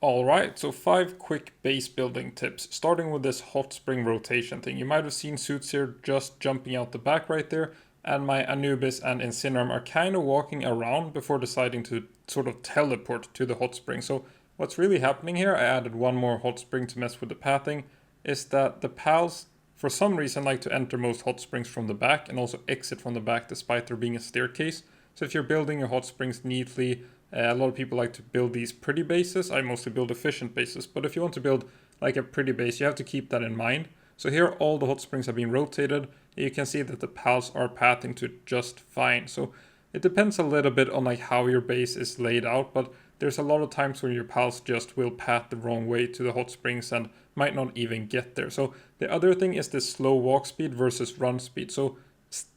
Alright, so 5 quick base building tips, starting with this hot spring rotation thing. You might have seen suits here just jumping out the back right there, and my Anubis and Incineram are kind of walking around before deciding to sort of teleport to the hot spring. So what's really happening here, I added one more hot spring to mess with the pathing, is that the pals for some reason like to enter most hot springs from the back and also exit from the back despite there being a staircase. So if you're building your hot springs neatly, a lot of people like to build these pretty bases. I mostly build efficient bases, but if you want to build like a pretty base, you have to keep that in mind. So here all the hot springs have been rotated. You can see that the pals are pathing to just fine. So it depends a little bit on like how your base is laid out, but there's a lot of times where your pals just will path the wrong way to the hot springs and might not even get there. So the other thing is this slow walk speed versus run speed. So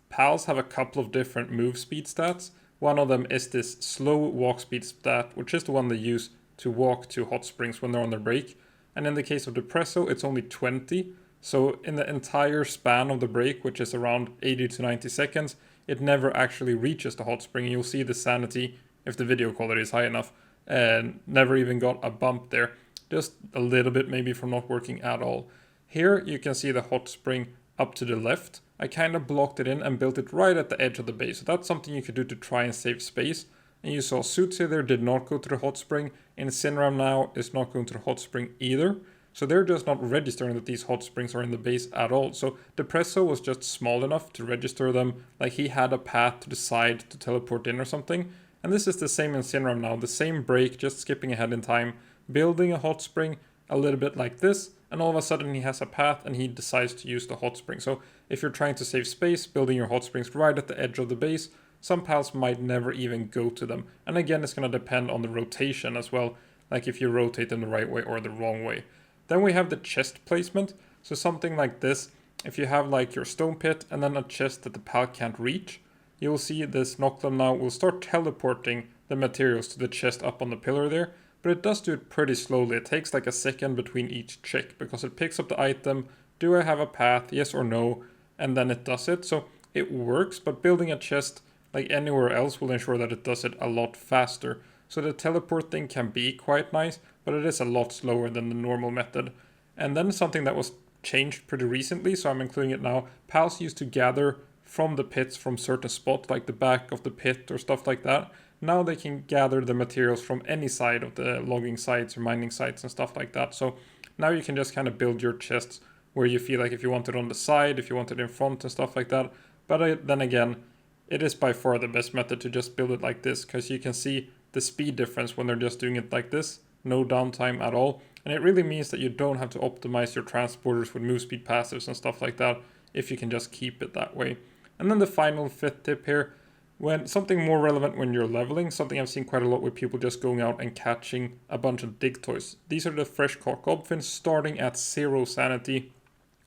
pals have a couple of different move speed stats. One of them is this slow walk speed stat, which is the one they use to walk to hot springs when they're on their break. And in the case of Depresso, it's only 20. So in the entire span of the break, which is around 80 to 90 seconds, it never actually reaches the hot spring. And you'll see the sanity, if the video quality is high enough, and never even got a bump there. Just a little bit maybe from not working at all. Here you can see the hot spring up to the left. I kind of blocked it in and built it right at the edge of the base. So that's something you could do to try and save space. And you saw Suitsia there did not go to the hot spring. Incineram now is not going to the hot spring either. So they're just not registering that these hot springs are in the base at all. So Depresso was just small enough to register them. Like he had a path to the side to teleport in or something. And this is the same Incineram now. The same break, just skipping ahead in time. Building a hot spring a little bit like this. And all of a sudden he has a path and he decides to use the hot spring. So if you're trying to save space, building your hot springs right at the edge of the base, some pals might never even go to them. And again, it's going to depend on the rotation as well, like if you rotate them the right way or the wrong way. Then we have the chest placement. So something like this, if you have like your stone pit and then a chest that the pal can't reach, you'll see this Noclum now will start teleporting the materials to the chest up on the pillar there. But it does do it pretty slowly. It takes like a second between each check because it picks up the item. Do I have a path? Yes or no? And then it does it. So it works, but building a chest like anywhere else will ensure that it does it a lot faster. So the teleport thing can be quite nice, but it is a lot slower than the normal method. And then something that was changed pretty recently, so I'm including it now. Pals used to gather from the pits from certain spots, like the back of the pit or stuff like that. Now they can gather the materials from any side of the logging sites or mining sites and stuff like that. So now you can just kind of build your chests where you feel like if you want it on the side, if you want it in front and stuff like that. But then again, it is by far the best method to just build it like this because you can see the speed difference when they're just doing it like this. No downtime at all. And it really means that you don't have to optimize your transporters with move speed passives and stuff like that if you can just keep it that way. And then the final fifth tip here, when something more relevant when you're leveling, something I've seen quite a lot with people just going out and catching a bunch of dig toys. These are the fresh caught gobfins starting at 0 sanity.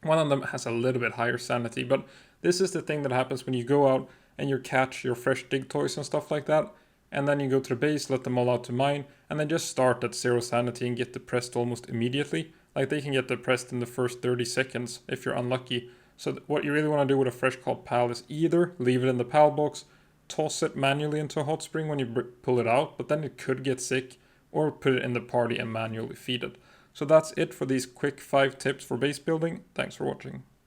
One of them has a little bit higher sanity, but this is the thing that happens when you go out and you catch your fresh dig toys and stuff like that. And then you go to the base, let them all out to mine, and then just start at 0 sanity and get depressed almost immediately. Like they can get depressed in the first 30 seconds if you're unlucky. So what you really want to do with a fresh caught pal is either leave it in the pal box, toss it manually into a hot spring when you pull it out, but then it could get sick, or put it in the party and manually feed it. So that's it for these quick 5 tips for base building. Thanks for watching.